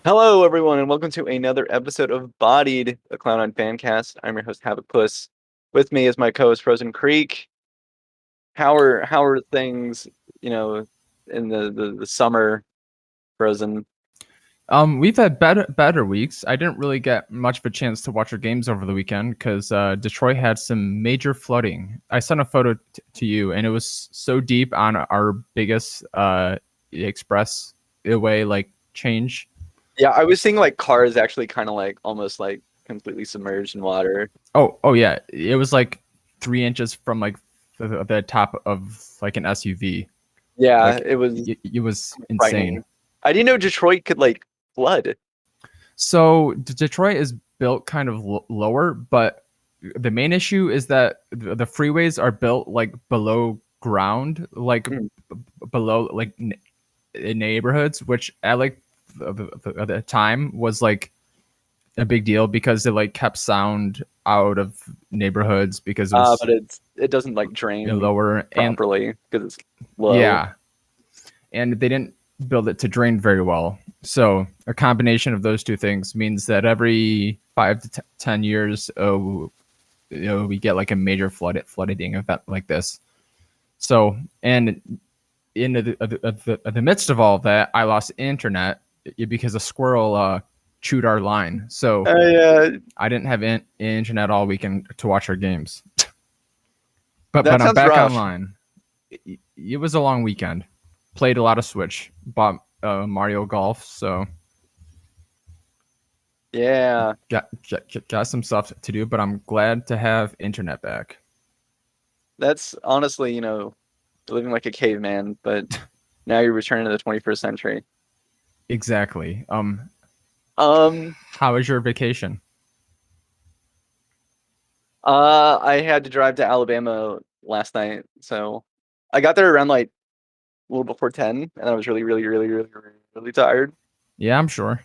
Hello, everyone, and welcome to another episode of Bodied, a Clown on Fancast. I'm your host, Havokpus. With me is my co-host, Frozencreek. How are things, in the summer, Frozen? We've had better weeks. I didn't really get much of a chance to watch our games over the weekend because Detroit had some major flooding. I sent a photo to you, and it was so deep on our biggest expressway change. Yeah, I was seeing cars actually kind of almost completely submerged in water. Oh yeah, it was 3 inches from the top of an SUV. Yeah, it was insane. I didn't know Detroit could flood. So Detroit is built kind of lower, but the main issue is that the freeways are built below ground, below neighborhoods, which at the time was a big deal because it kept sound out of neighborhoods because it was, but it doesn't drain lower properly because it's low. Yeah, and they didn't build it to drain very well. So a combination of those two things means that every 5 to 10 years, we get a major flooding event like this. So, and in the midst of all of that, I lost internet because a squirrel chewed our line. So I didn't have internet all weekend to watch our games. but I'm back online. It was a long weekend. Played a lot of Switch. Bought Mario Golf. So yeah, got some stuff to do. But I'm glad to have internet back. That's honestly, living like a caveman, but now you're returning to the 21st century. Exactly. How was your vacation? I had to drive to Alabama last night, so I got there around a little before 10, and I was really, really, really, really, really tired. Yeah, I'm sure.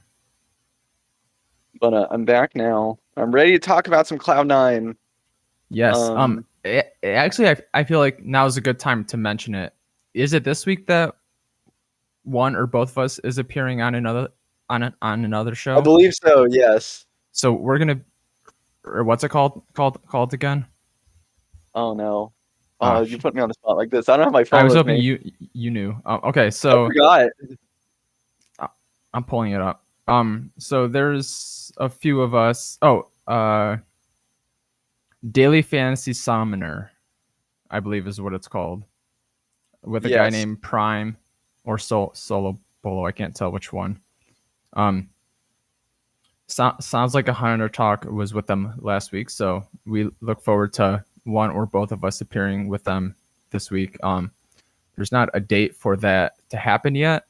But I'm back now. I'm ready to talk about some Cloud9. Yes. Actually, I feel like now is a good time to mention it. Is it this week that one or both of us is appearing on another show? I believe so. Yes. So we're gonna, or what's it called again? Oh no! Oh, you put me on the spot like this. I don't have my phone. I was hoping you knew. Okay, so I forgot. I'm pulling it up. So there's a few of us. Daily Fantasy Summoner, I believe is what it's called, with a guy named Prime or Solo Bolo. I can't tell which one. Sounds like a Hunter Talk was with them last week, so we look forward to one or both of us appearing with them this week. There's not a date for that to happen yet,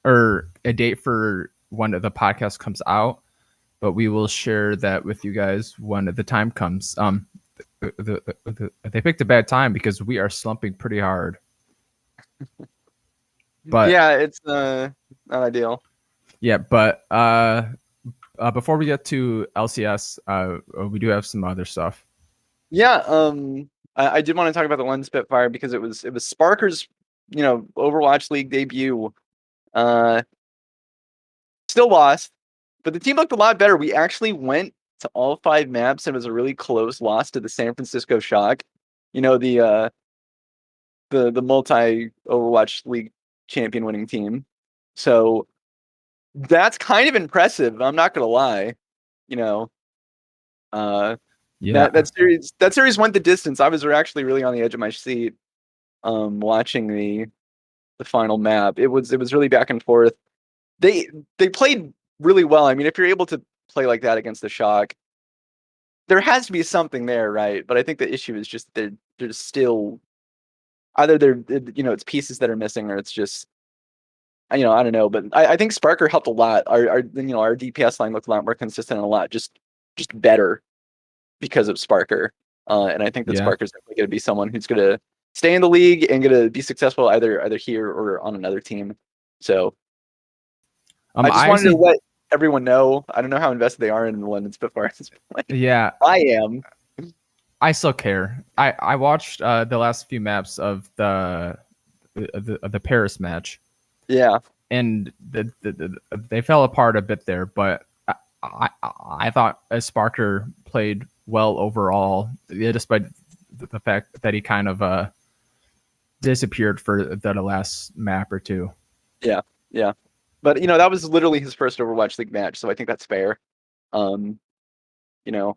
or a date for when the podcast comes out, but we will share that with you guys when the time comes. They picked a bad time because we are slumping pretty hard. But yeah, it's not ideal. Yeah, but before we get to LCS, we do have some other stuff. Yeah, I did want to talk about the London Spitfire because it was Sparker's, Overwatch League debut. Still lost, but the team looked a lot better. We actually went to all 5 maps, and it was a really close loss to the San Francisco Shock. The multi Overwatch League champion winning team. So that's kind of impressive. I'm not gonna lie. Yeah, that series went the distance. I was actually really on the edge of my seat, watching the final map. It was really back and forth. They played really well. I mean, if you're able to play like that against the Shock, there has to be something there, right? But I think the issue is just they're still either it's pieces that are missing, or it's just I don't know. But I think Sparker helped a lot. Our DPS line looked a lot more consistent and a lot just better because of Sparker. And I think that Sparker's definitely going to be someone who's going to stay in the league and going to be successful either here or on another team. So I just wanted to let everyone know. I don't know how invested they are in the London Spitfire at this point. Yeah, I am. I still care. I watched the last few maps of the Paris match, Yeah, and they fell apart a bit there, but I thought Sparker played well overall, yeah, despite the fact that he kind of disappeared for the last map or two. yeah, yeah. But that was literally his first Overwatch League match, so I think that's fair. Um, you know,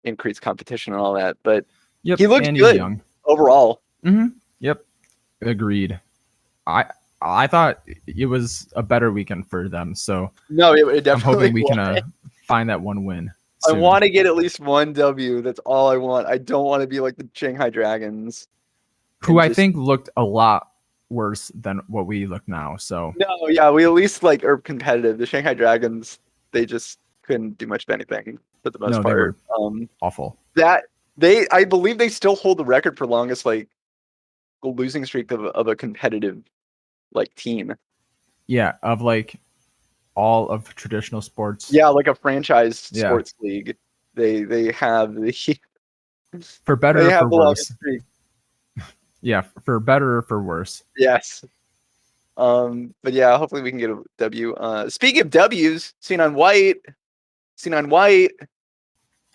increased competition and all that. But Yep, he looked and he's good young. overall. Yep, agreed. I I thought it was a better weekend for them, so No, it I'm hoping definitely we can was. find that one win I soon. want to get at least one W. That's all I want. I don't want to be like the Shanghai Dragons Who and I just think looked a lot worse than what we look now. So no, yeah, we at least like are competitive. The Shanghai Dragons, they just couldn't do much of anything for the most no, they part. were awful. That I believe they still hold the record for longest like losing streak of a competitive like team. Yeah, of like all of traditional sports. Yeah, like a franchise Yeah, sports league. They have the for better they or have for the longest worse. streak. Yeah, for better or for worse. Yes. But yeah, hopefully we can get a W. Speaking of W's, seen on White,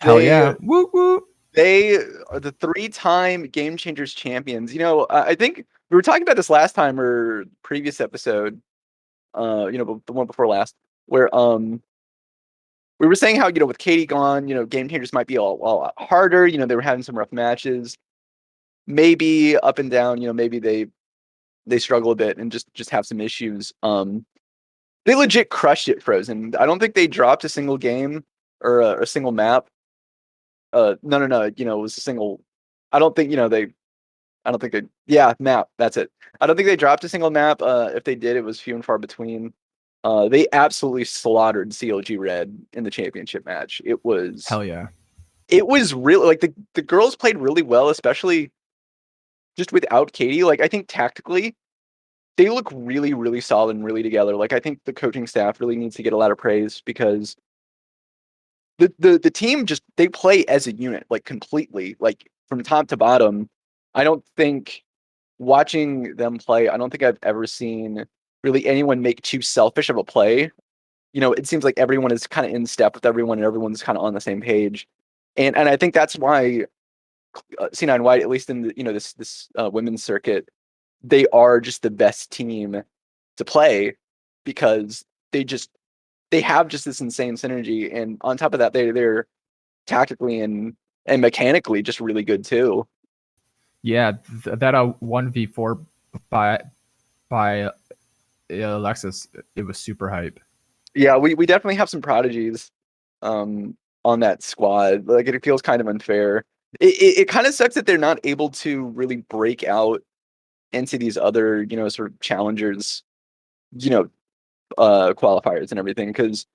Hell they yeah! Woo woo. they are the 3-time Game Changers champions. I think we were talking about this last time or previous episode, the one before last, where we were saying how with Katie gone, Game Changers might be a lot harder. They were having some rough matches, maybe up and down. Maybe they struggle a bit and just have some issues. They legit crushed it, Frozen. I don't think they dropped a single game or a single map. No. It was a single. I don't think they. I don't think they. Yeah, map. That's it. I don't think they dropped a single map. If they did, it was few and far between. They absolutely slaughtered CLG Red in the championship match. It was. Hell yeah. It was really like the girls played really well, especially just without Katie. Like I think tactically, they look really, really solid and really together. Like I think the coaching staff really needs to get a lot of praise because the team just they play as a unit, like completely, like from top to bottom. I don't think watching them play, I don't think I've ever seen really anyone make too selfish of a play. It seems like everyone is kind of in step with everyone and everyone's kind of on the same page. And I think that's why C9 White, at least in the, this women's circuit, they are just the best team to play because they have just this insane synergy, and on top of that, they're tactically and mechanically just really good too. Yeah, that 1v4 by Alexis, it was super hype. Yeah, we definitely have some prodigies on that squad. Like it feels kind of unfair. It kind of sucks that they're not able to really break out into these other sort of challengers, you know, qualifiers and everything because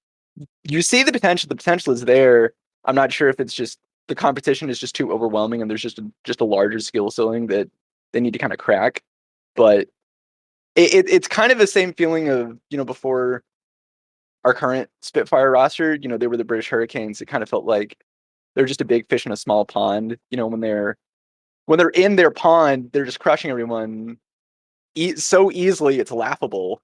you see the potential. The potential is there. I'm not sure if it's just the competition is just too overwhelming and there's just a larger skill ceiling that they need to kind of crack. But it's kind of the same feeling of before our current Spitfire roster. They were the British Hurricanes. It kind of felt like they're just a big fish in a small pond. When they're in their pond, they're just crushing everyone so easily. It's laughable.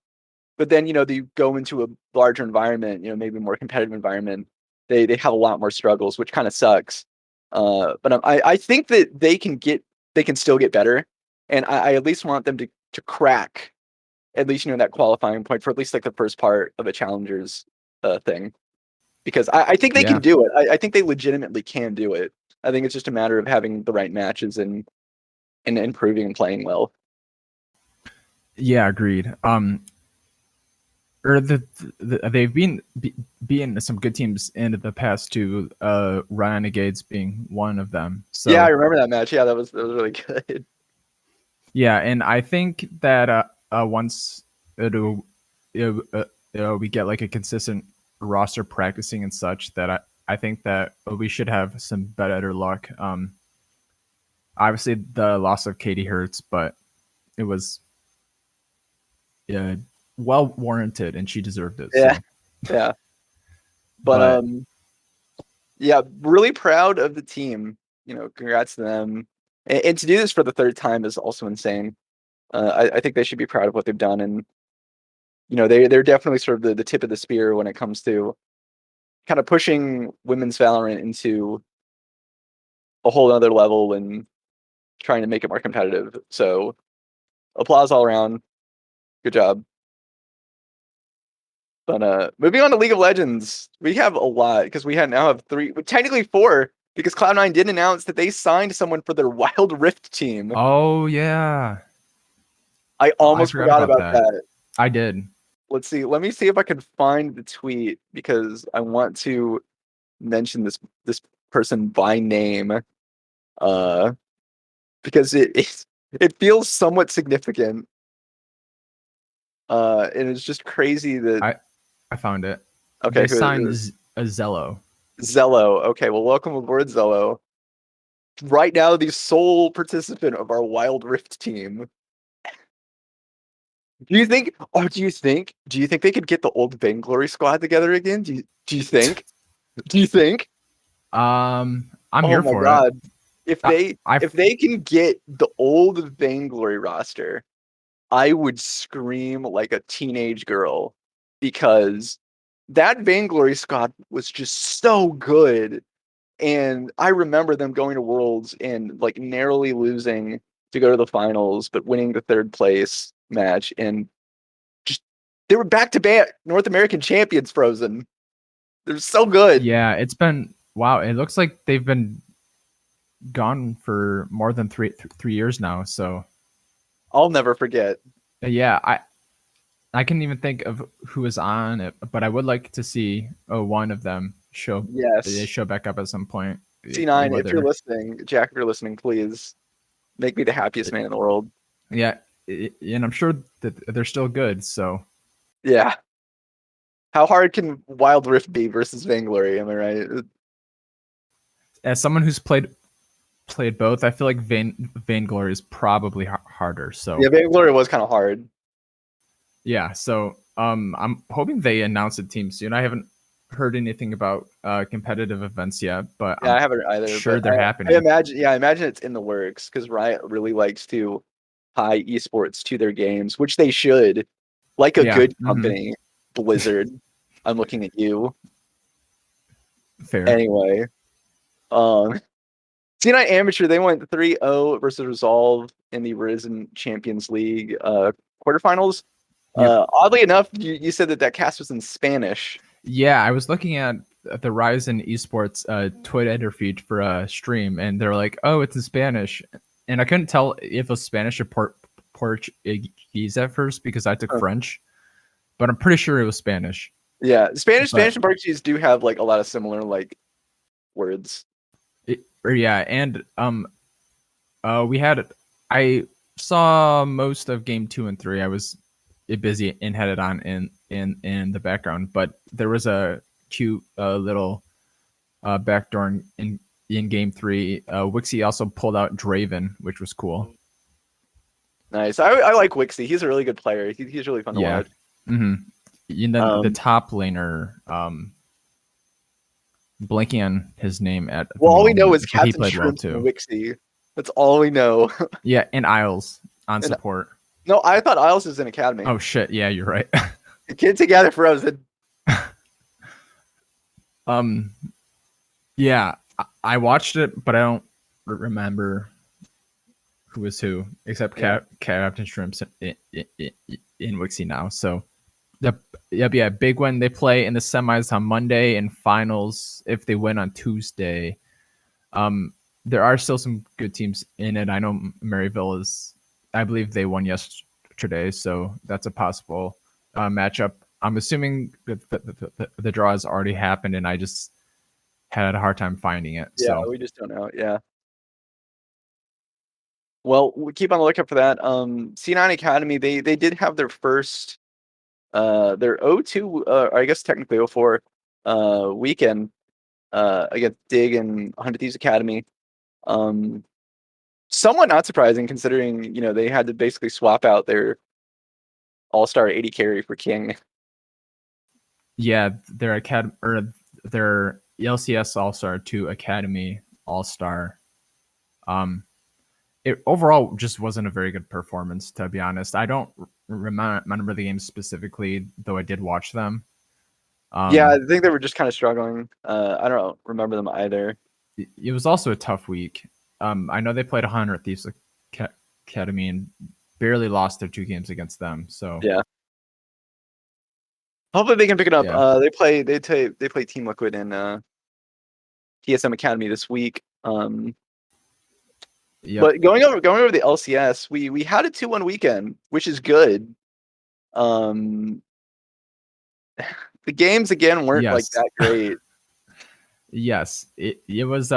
But then they go into a larger environment, maybe a more competitive environment. They have a lot more struggles, which kind of sucks. But I think that they can still get better, and I at least want them to crack at least that qualifying point for at least like the first part of a challengers thing, because I think they can Yeah. do it. I think they legitimately can do it. I think it's just a matter of having the right matches and improving and playing well. Yeah, agreed. Or they've been some good teams in the past too. Renegades being one of them. Yeah, I So remember that match. Yeah, that was really good. yeah, and I think that once we get like a consistent roster practicing and such, that I think that we should have some better luck. Obviously the loss of Katie hurts, but it was uh, well warranted and she deserved it. Yeah, So, yeah. But but yeah, really proud of the team. congrats to them. And to do this for the third time is also insane. I think they should be proud of what they've done, and they're definitely sort of the tip of the spear when it comes to kind of pushing women's Valorant into a whole other level and trying to make it more competitive. So applause all around. Good job. But moving on to League of Legends, we have a lot because we now have technically four, because Cloud9 did announce that they signed someone for their Wild Rift team. Oh yeah, I almost forgot about that. I did. Let's see. Let me see if I can find the tweet, because I want to mention this person by name, because it feels somewhat significant. And it's just crazy that I found it. Okay, they signed a Zello. Zello. Okay, well, welcome aboard, Zello. Right now, the sole participant of our Wild Rift team. Do you think they could get the old Vainglory squad together again? Do you think? I'm here for it. If they can get the old Vainglory roster, I would scream like a teenage girl, because that Vainglory squad was just so good. And I remember them going to Worlds and like narrowly losing to go to the finals, but winning the third place match. And just they were back-to-back North American champions, Frozen. They're so good. Yeah, it's been wow. It looks like they've been gone for more than three years now. So I'll never forget. Yeah, I can't even think of who is on it, but I would like to see one of them show. Yes, they show back up at some point. C9, if you're listening, Jack, if you're listening, please make me the happiest man in the world. Yeah, and I'm sure that they're still good. So yeah, how hard can Wild Rift be versus Vainglory? Am I right? As someone who's played both, I feel like Vainglory is probably harder. So yeah, Vainglory was kind of hard. Yeah, so I'm hoping they announce a team soon. I haven't heard anything about competitive events yet, but yeah, I haven't either. Sure, they're happening. I imagine it's in the works, because Riot really likes to tie esports to their games, which they should. Like a good company, Blizzard. I'm looking at you. Fair. Anyway, C9 Amateur, they went 3-0 versus Resolve in the Risen Champions League quarterfinals. Yep. Oddly enough, you said that cast was in Spanish. Yeah, I was looking at the Ryzen Esports Twitter feed for a stream, and they're like, "Oh, it's in Spanish," and I couldn't tell if it was Spanish or Portuguese at first, because I took French, but I'm pretty sure it was Spanish. Yeah, Spanish and Portuguese do have like a lot of similar like words. Yeah, and I saw most of game 2 and 3. I was busy and had it on in the background, but there was a cute little backdoor in game 3. Wixie also pulled out Draven, which was cool. Nice. I like Wixie. He's a really good player. He's really fun to watch. Mm-hmm. And then the top laner, blanking on his name at well, all we know is Captain Shrimp and Wixie. That's all we know. Yeah, and Isles on support. No, I thought Isles is in Academy. Oh shit, yeah, you're right. Get together, Frozen. Yeah, I watched it, but I don't remember who was who, except Captain Shrimps in Wixie now. So yeah, big one. They play in the semis on Monday and finals if they win on Tuesday. There are still some good teams in it. I know Maryville I believe they won yesterday, so that's a possible matchup. I'm assuming that the draw has already happened, and I just had a hard time finding it. Yeah, we just don't know. Yeah. Well, we keep on the lookout for that. C9 Academy, they did have their first, their 0-2, I guess technically 0-4 weekend against Dig and 100 Thieves Academy. Somewhat not surprising, considering they had to basically swap out their all-star 80 carry for King. Yeah, their LCS all-star to Academy all-star. It overall just wasn't a very good performance, to be honest. I don't remember the game specifically, though I did watch them. Yeah, I think they were just kind of struggling. I don't remember them either. It was also a tough week. I know they played 100 Thieves Academy and barely lost their 2 games against them. So yeah, hopefully they can pick it up. Yeah. They play Team Liquid in TSM Academy this week. Yep. But going over the LCS, we had a 2-1 weekend, which is good. The games again weren't like Yes. that great. Yes. It was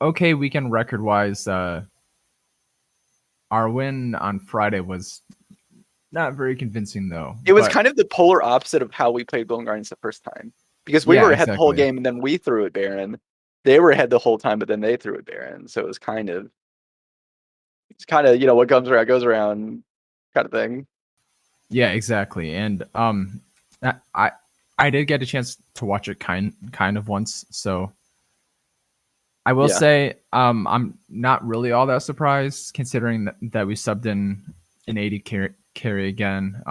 okay weekend record wise. Our win on Friday was not very convincing though. It was But kind of the polar opposite of how we played Golden Guardians the first time. Because we yeah, were ahead the whole exactly. game and then we threw it Baron. They were ahead the whole time, but then they threw it Baron. So it's kind of, what comes around goes around kind of thing. Yeah, exactly. And I did get a chance to watch it kind of once, so I will Yeah. say I'm not really all that surprised considering that we subbed in an 80 carry again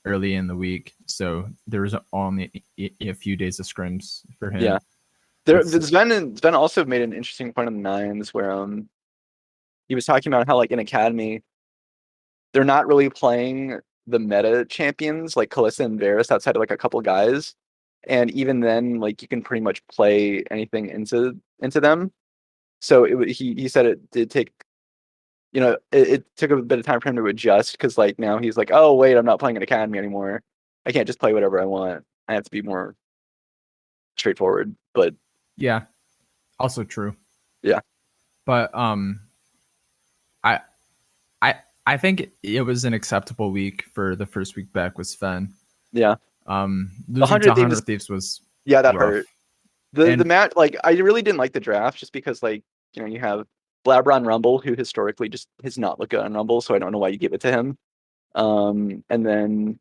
early in the week, so there was only a few days of scrims for him. Yeah. Sven also made an interesting point on the nines where he was talking about how like in Academy they're not really playing the meta champions like Kalista and Varus outside of like a couple guys. And even then, like you can pretty much play anything into them. So he said it did take, it took a bit of time for him to adjust because like now he's like, oh wait, I'm not playing an academy anymore. I can't just play whatever I want. I have to be more straightforward. But Yeah, also true. yeah, But I I I think it was an acceptable week for the first week back with Sven. yeah. Losing to 100 Thieves was Yeah, that rough. hurt. The And match, like I really didn't like the draft just because like you have Blabber on Rumble who historically just has not looked good on Rumble, so I don't know why you give it to him. And then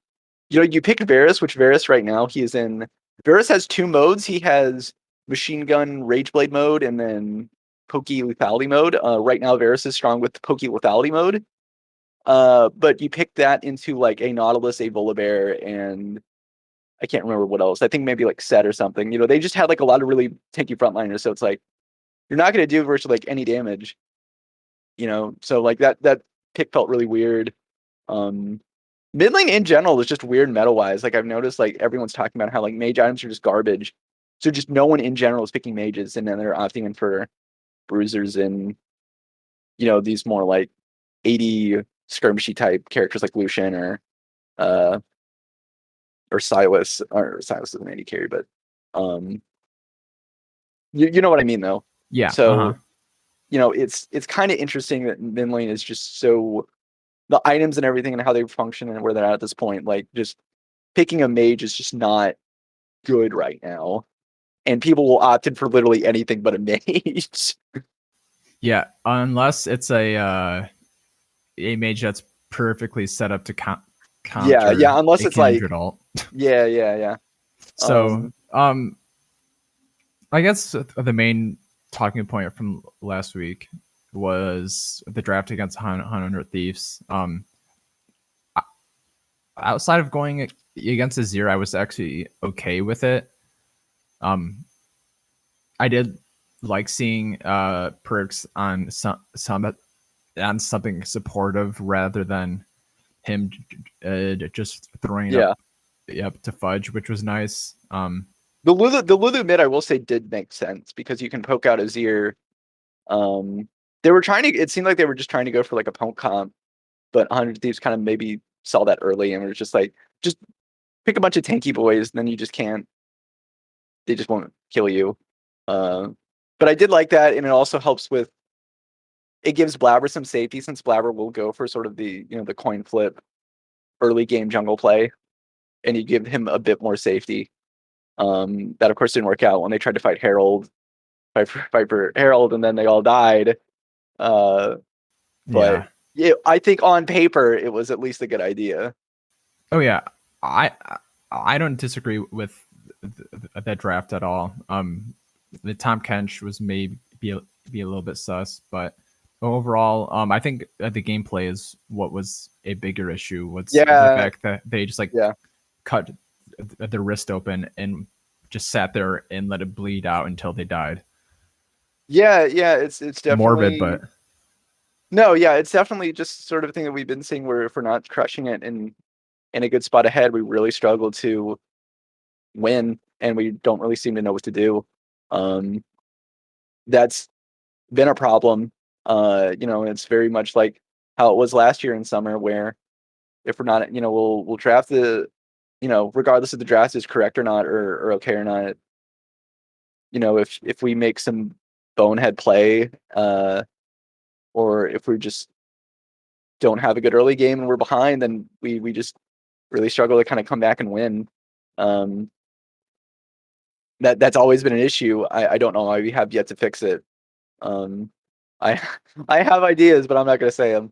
you pick Varus, which Varus right now he is in. Varus has 2 modes. He has Machine Gun Rageblade mode and then Pokey Lethality mode. Right now Varus is strong with Pokey Lethality mode. But you pick that into like a Nautilus, a Volibear, and I can't remember what else. I think maybe like Set or something. They just had like a lot of really tanky frontliners, so it's like you're not going to do virtually like any damage. So like that pick felt really weird. Mid lane in general is just weird meta wise. Like I've noticed like everyone's talking about how like mage items are just garbage. So just no one in general is picking mages, and then they're opting in for bruisers and these more like 80 skirmishy type characters like Lucian uh or Silas. Or Silas is an 80 carry, but um you know what I mean though. yeah, So it's kind of interesting that mid lane is just so the items and everything and how they function and where they're at this point. Like just picking a mage is just not good right now, and people will opt in for literally anything but a mage. yeah, unless it's a mage that's perfectly set up to counter yeah, unless a it's like Kindred ult. yeah. So I guess the main talking point from last week was the draft against 100 Thieves. Outside of going against a 0, I was actually okay with it. I did like seeing perks on some on something supportive rather than him just throwing up to fudge, which was nice. The Lulu mid I will say did make sense because you can poke out Azir. They were trying to. It seemed like they were just trying to go for like a poke comp, but 100 Thieves kind of maybe saw that early and were just like, just pick a bunch of tanky boys, and then you just can't. They just won't kill you. But I did like that, and it also helps with. It gives Blabber some safety since Blabber will go for sort of the the coin flip early game jungle play, and you give him a bit more safety. That of course didn't work out when they tried to fight fight for Herald, and then they all died. But yeah, I think on paper it was at least a good idea. Oh yeah, I don't disagree with that draft at all. The Tom Kench was maybe be a little bit sus. But overall, I think the gameplay is what was a bigger issue. Was the Yeah, fact that they just like yeah, cut their wrist open and just sat there and let it bleed out until they died. yeah. It's Morbid, definitely but no, yeah. It's definitely just sort of a thing that we've been seeing where if we're not crushing it in a good spot ahead, we really struggle to win, and we don't really seem to know what to do. Um, that's been a problem. It's very much like how it was last year in summer, where if we're not, we'll draft regardless if the draft is correct or not, or okay or not. If we make some bonehead play, or if we just don't have a good early game and we're behind, then we just really struggle to kind of come back and win. Um, that's always been an issue. I don't know why we have yet to fix it. Um, I I have ideas, but I'm not gonna say them.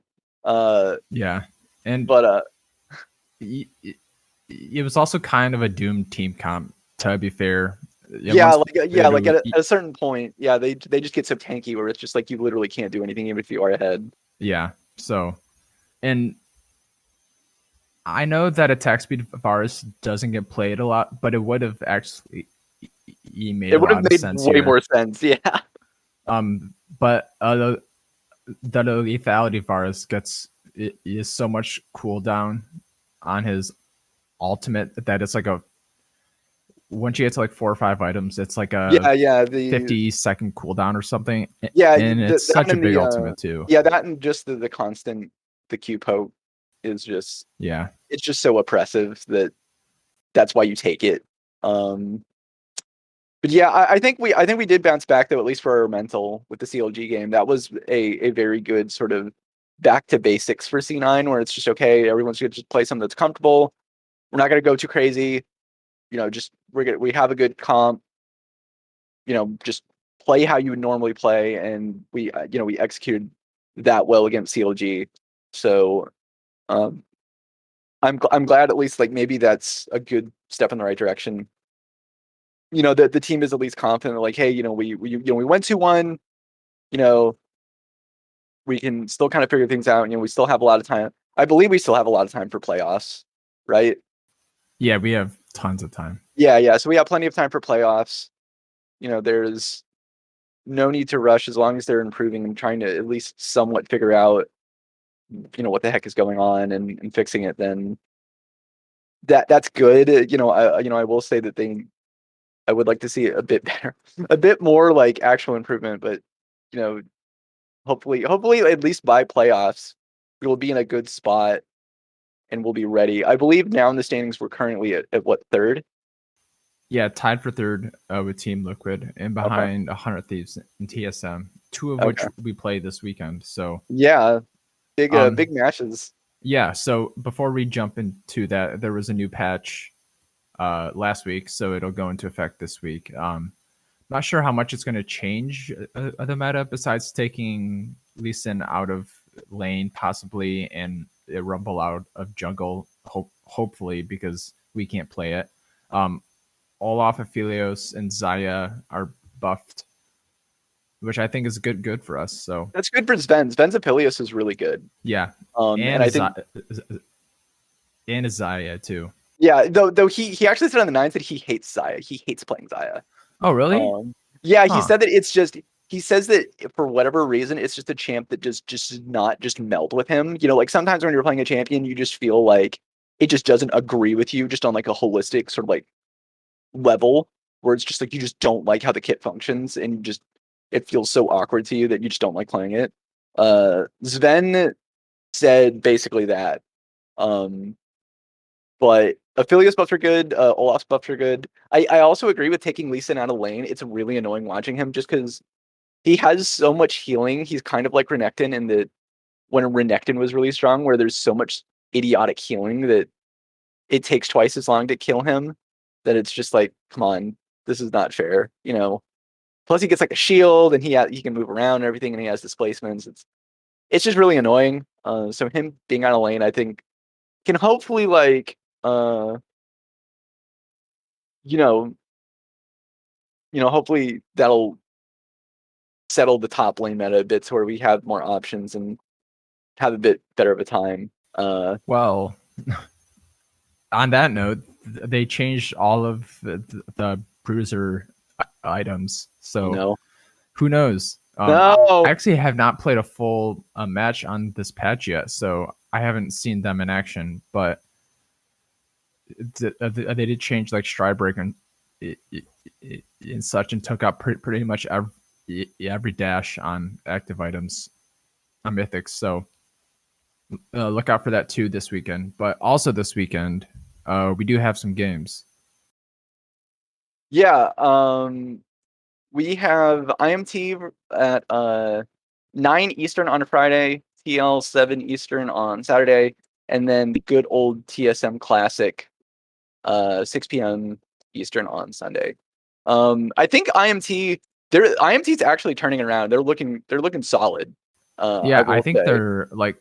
yeah, and But it was also kind of a doomed team comp. To be fair, yeah, once like at a certain point, yeah, they just get so tanky where it's just like you literally can't do anything even if you are ahead. yeah. So, and I know that attack speed virus doesn't get played a lot, but it would have actually made It a would have lot of made sense way here. more sense. Yeah. But the lethality virus is so much cooldown on his ultimate that it's like a once you get to like 4 or 5 items, it's like a Yeah. 50-second cooldown or something, Yeah, and it's that such a and big ultimate too. that and just the constant the Q poke is just Yeah, it's just so oppressive that's why you take it. Um, but yeah, I think we did bounce back though, at least for our mental with the CLG game. That was a very good sort of back to basics for C9, where it's just okay, everyone's gonna just play something that's comfortable. We're not gonna go too crazy. Just we have a good comp. Just play how you would normally play, and we executed that well against CLG. So um, I'm glad at least like maybe that's a good step in the right direction. The team is at least confident, like, hey, we went 2-1. You know, we can still kind of figure things out. We still have a lot of time. I believe we still have a lot of time for playoffs, right? yeah, we have tons of time. Yeah. So we have plenty of time for playoffs. There's no need to rush as long as they're improving and trying to at least somewhat figure out, what the heck is going on and fixing it. Then that's good. I will say that I would like to see it a bit better, a bit more like actual improvement. But you know, hopefully at least by playoffs, we will be in a good spot and we'll be ready. I believe now in the standings we're currently at what, third? Yeah, tied for third with Team Liquid and Okay. behind 100 Thieves and TSM, two of which Okay. we play this weekend. So, Yeah. um, Big matches. yeah. So before we jump into that, there was a new patch last week, so it'll go into effect this week. Not sure how much it's going to change the meta besides taking Lee Sin out of lane possibly and Rumble out of jungle, hopefully because we can't play it. Olaf, Aphelios, and Zaya are buffed, which I think is good for us. So That's good for Sven. Sven's Apilius is really good. yeah, And and I think Zaya too. yeah, though he actually said on the nines that he hates Zaya. He hates playing Zaya. Oh really? Yeah, he Huh. said that it's just he says that for whatever reason it's just a champ that just does not just meld with him. Like sometimes when you're playing a champion, you just feel like it just doesn't agree with you just on like a holistic sort of like level where it's just like you just don't like how the kit functions and it feels so awkward to you that you just don't like playing it. Zven said basically that. Um, but Aphelios buffs are good. Olaf's buffs are good. I also agree with taking Lee Sin out of lane. It's really annoying watching him just because he has so much healing. He's kind of like Renekton in that when Renekton was really strong, where there's so much idiotic healing that it takes twice as long to kill him. That it's just like, come on, this is not fair. Plus he gets like a shield and he can move around and everything, and he has displacements. It's just really annoying. So him being on a lane, I think, can hopefully like you know, hopefully that'll settle the top lane meta a bit to where we have more options and have a bit better of a time. Well, on that note, they changed all of the bruiser items, so No. who knows? No. I actually have not played a full match on this patch yet, so I haven't seen them in action. But they did change like Stride Break and such, and took out pretty much every dash on active items on Mythics. So look out for that too this weekend. But also this weekend, we do have some games. Yeah. We have IMT at 9 Eastern on Friday, TL 7 Eastern on Saturday, and then the good old TSM Classic 6 p.m. Eastern on Sunday. I think IMT's actually turning around. They're looking solid. Yeah, I will think say. they're like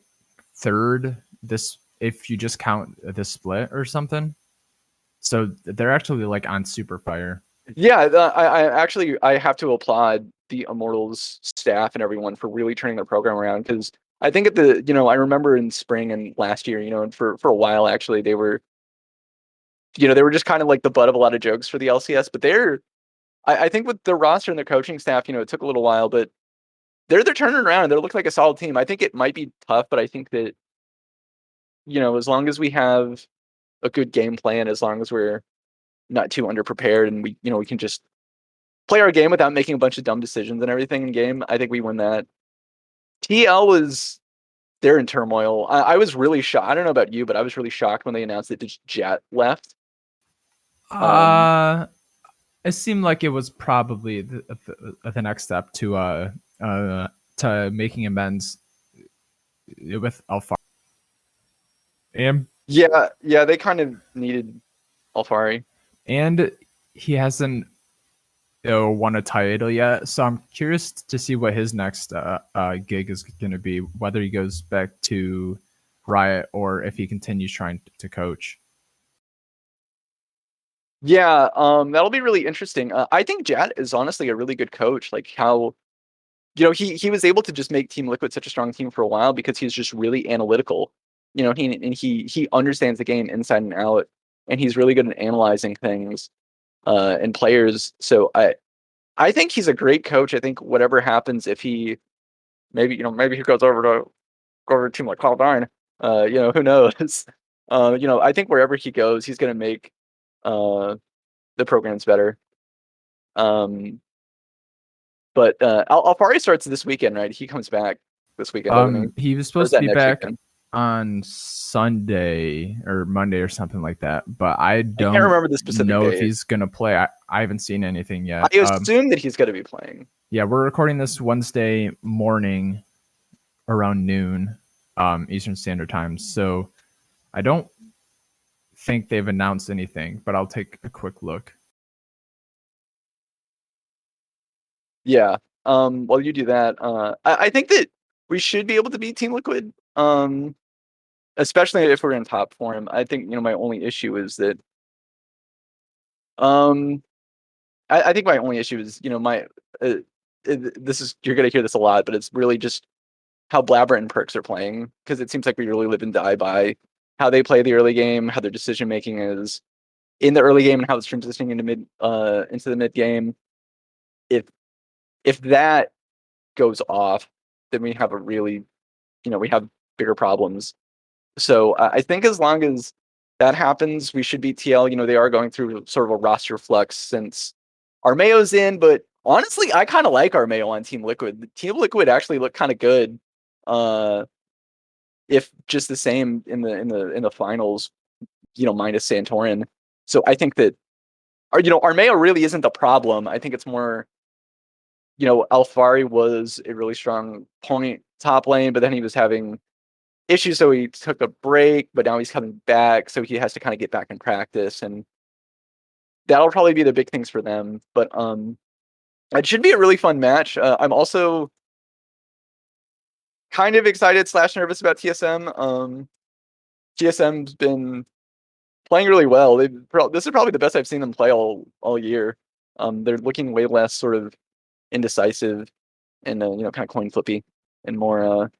third this if you just count the split or something. So they're actually like on super fire. Yeah, I have to applaud the Immortals staff and everyone for really turning their program around, because I think I remember in spring and last year, and for a while actually they were just kind of like the butt of a lot of jokes for the LCS, but I think with the roster and the coaching staff, it took a little while, but they're turning around and they look like a solid team. I think it might be tough, but I think that as long as we have a good game plan, as long as we're not too underprepared and we can just play our game without making a bunch of dumb decisions and everything in game, I think we win that. They're in turmoil. I was really shocked. I don't know about you, but I was really shocked when they announced that Jet left. It seemed like it was probably the next step to making amends with Alpha. And Yeah, they kind of needed Alfari. And he hasn't won a title yet, so I'm curious to see what his next gig is going to be, whether he goes back to Riot or if he continues trying to coach. Yeah, that'll be really interesting. I think Jat is honestly a really good coach. Like how, he was able to just make Team Liquid such a strong team for a while because he's just really analytical. He understands the game inside and out, and he's really good at analyzing things and players. So I think he's a great coach. I think whatever happens, if he maybe he goes over to a team like Cloud9, who knows? I think wherever he goes, he's gonna make the programs better. But Alfari starts this weekend, right? He comes back this weekend, doesn't he? He was supposed to be back on Sunday or Monday or something like that, but I don't remember the specific know date. if he's gonna play. I haven't seen anything yet. I assume that he's gonna be playing. Yeah, we're recording this Wednesday morning around noon Eastern Standard Time, so I don't think they've announced anything, but I'll take a quick look. Yeah. While you do that, I think that we should be able to beat Team Liquid. Especially if we're in top form. I think my only issue is that I think my only issue is my this is, you're gonna hear this a lot, but it's really just how Blabber and Perks are playing, because it seems like we really live and die by how they play the early game, how their decision making is in the early game, and how it's transitioning into the mid game. If that goes off, then we have we have bigger problems. So I think as long as that happens, we should beat TL. They are going through sort of a roster flux since Armeo's in, but honestly, I kind of like Armeo on Team Liquid. Team Liquid actually looked kind of good, if just the same in the finals, minus Santorin. So I think that, Armeo really isn't the problem. I think it's more, Alfari was a really strong point top lane, but then he was having issues, so he took a break, but now he's coming back, so he has to kind of get back in practice, and that'll probably be the big things for them. But it should be a really fun match. I'm also kind of excited / nervous about TSM. TSM's been playing really well. This is probably the best I've seen them play all year. They're looking way less sort of indecisive. and you know, kind of coin flippy and more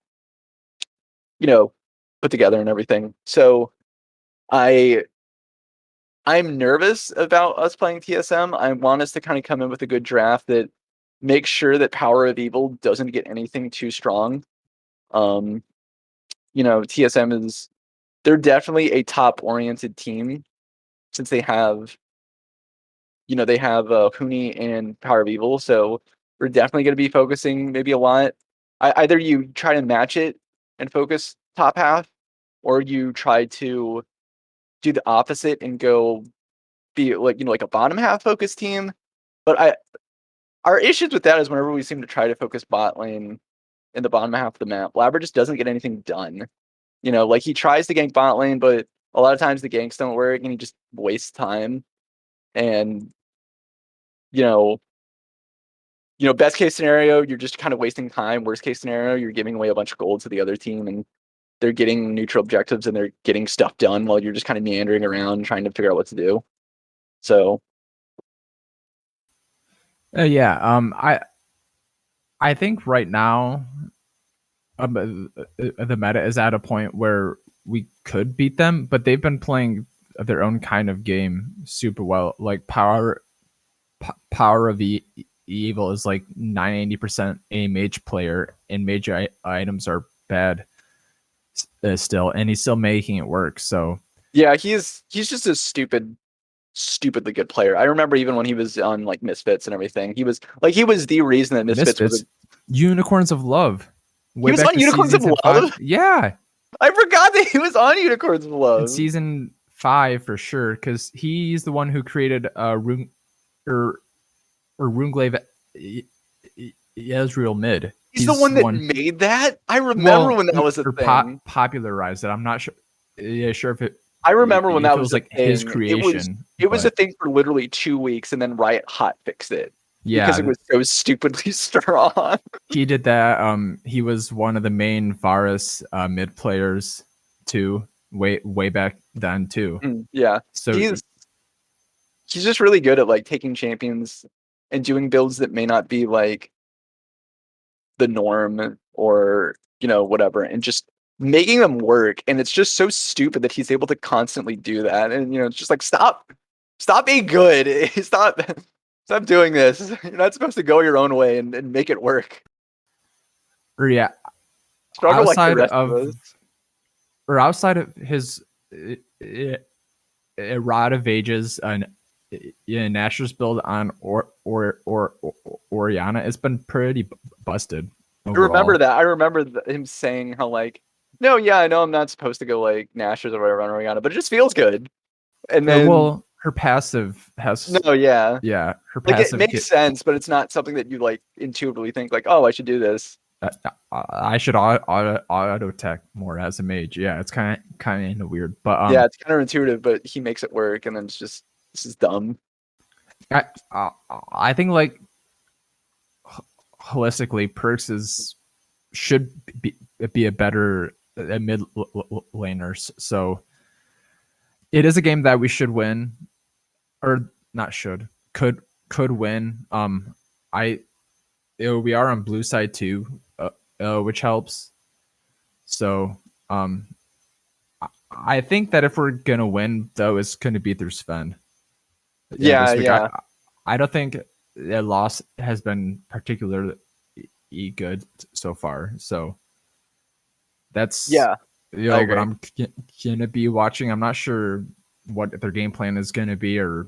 you know, put together and everything. So I'm nervous about us playing TSM. I want us to kind of come in with a good draft that makes sure that Power of Evil doesn't get anything too strong. Um, you know, TSM they're definitely a top oriented team since they have, you know, they have Huni and Power of Evil. So we're definitely going to be focusing maybe a lot. Either you try to match it and focus top half, or you try to do the opposite and go be like, you know, like a bottom half focus team. But our issues with that is whenever we seem to try to focus bot lane in the bottom half of the map, Labber just doesn't get anything done. You know, like he tries to gank bot lane, but a lot of times the ganks don't work and he just wastes time. And you know, best case scenario, you're just kind of wasting time. Worst case scenario, you're giving away a bunch of gold to the other team and they're getting neutral objectives and they're getting stuff done while you're just kind of meandering around trying to figure out what to do. So yeah, I think right now the meta is at a point where we could beat them, but they've been playing their own kind of game super well. Like Power of Evil is like 90% a mage player, and mage items are bad still, and he's still making it work. So yeah, he's just a stupidly good player. I remember even when he was on like Misfits and everything, he was the reason that Misfits was Unicorns of Love. He was on Unicorns of Love? Yeah. I forgot that he was on Unicorns of Love. In season 5 for sure, because he's the one who created Runglaive Ezreal mid. He's the one that made that? I remember when that was a thing. Popularized it. I'm not sure. Yeah, sure if it. I remember when that was like his creation. It was a thing for literally 2 weeks, and then Riot hot fixed it. Yeah, because it was so stupidly strong. He did that. He was one of the main Varus mid players too, way back then too. Yeah. So he's just really good at like taking champions and doing builds that may not be like the norm or, you know, whatever, and just making them work. And it's just so stupid that he's able to constantly do that. And, you know, it's just like, stop being good. Stop doing this. You're not supposed to go your own way and make it work. Or yeah. Struggle outside like the rest of us. Or outside of his Rod of Ages and Nashor's build on Oriana, it's been pretty busted. Overall. I remember him saying how like, no, yeah, I know I'm not supposed to go like Nashor's or whatever on Oriana, but it just feels good. And then her passive has her passive like it makes sense, but it's not something that you like intuitively think like, oh, I should do this. I should auto attack more as a mage. Yeah, it's kind of weird, but yeah, it's counterintuitive, but he makes it work, and then it's just this is dumb. I think like holistically, Perks should be a better mid laners. So it is a game that we should win, or not should, could win. We are on blue side too, which helps. So I think that if we're gonna win, though, it's gonna be through Zven. Yeah. I don't think a loss has been particularly good so far. So that's what I'm gonna be watching. I'm not sure what their game plan is gonna be or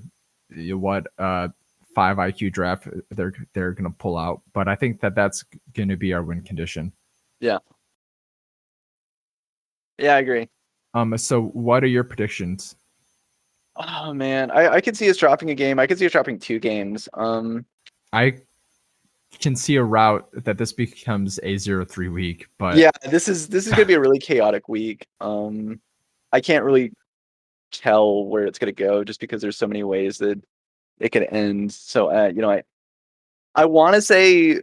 what 5 IQ draft they're gonna pull out, but I think that's gonna be our win condition. Yeah, I agree. So what are your predictions? Oh man, I could see us dropping a game. I could see us dropping 2 games. I can see a route that this becomes a 0-3 week, but yeah, this is gonna be a really chaotic week. I can't really tell where it's gonna go just because there's so many ways that it could end. So I want to say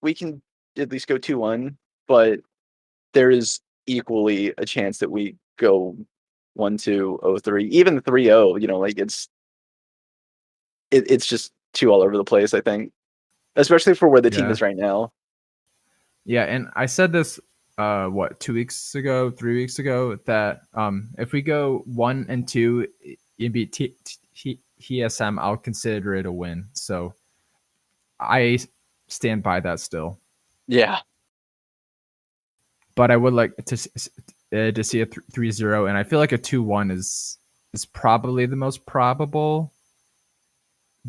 we can at least go 2-1, but there is equally a chance that we go 1-2, 0-3, even 3-0. You know, like it's just too all over the place, I think, especially for where the team is right now. Yeah, and I said this 2 weeks ago, 3 weeks ago, that if we go 1 and 2 in beat TSM, I'll consider it a win. So I stand by that still. Yeah. But I would like to see a 3-0, and I feel like a 2-1 is probably the most probable.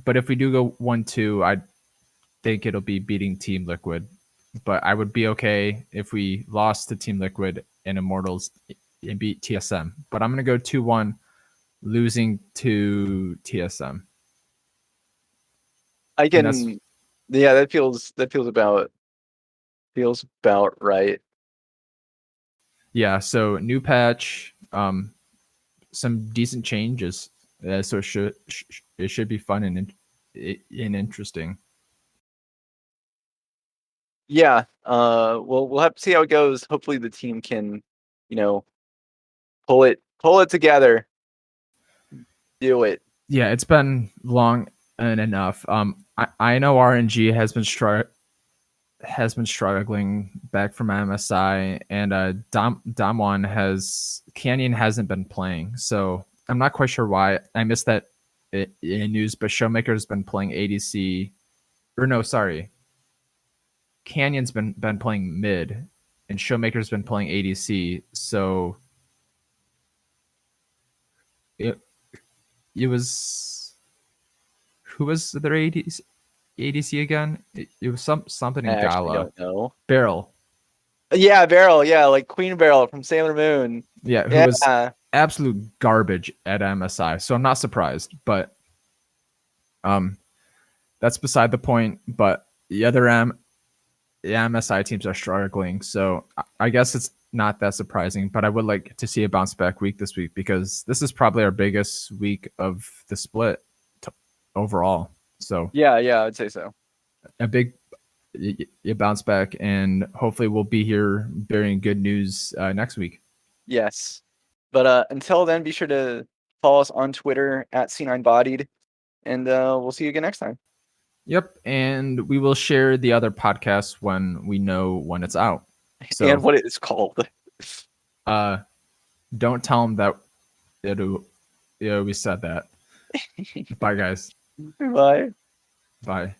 But if we do go 1-2, I think it'll be beating Team Liquid. But I would be okay if we lost to Team Liquid and Immortals and beat TSM. But I'm gonna go 2-1, losing to TSM. I And that's can. Yeah, that feels about right. yeah. So new patch, some decent changes. So it should be fun and interesting. Yeah. We'll have to see how it goes. Hopefully the team can, you know, pull it together. Do it. Yeah, it's been long and enough. I know RNG has been struggling back from MSI, and Damwon Canyon hasn't been playing, so I'm not quite sure why. I missed that in news, but Showmaker's been playing ADC, or no, sorry, Canyon's been playing mid, and Showmaker's been playing ADC. So it was, who was their ADC again? It was something I in actually Gala. don't know. Beryl. Yeah, Beryl. Yeah, like Queen Beryl from Sailor Moon. Yeah, who was Yeah. absolute garbage at MSI. So I'm not surprised, but that's beside the point. But the other MSI teams are struggling, so I guess it's not that surprising. But I would like to see a bounce back week this week, because this is probably our biggest week of the split overall. So Yeah, I'd say so. a big bounce back, and hopefully we'll be here bearing good news next week. Yes. But until then, be sure to follow us on Twitter at C9Bodied, and we'll see you again next time. Yep, and we will share the other podcasts when we know when it's out. So, and what it is called. Don't tell them that we said that. Bye, guys. Bye. Bye.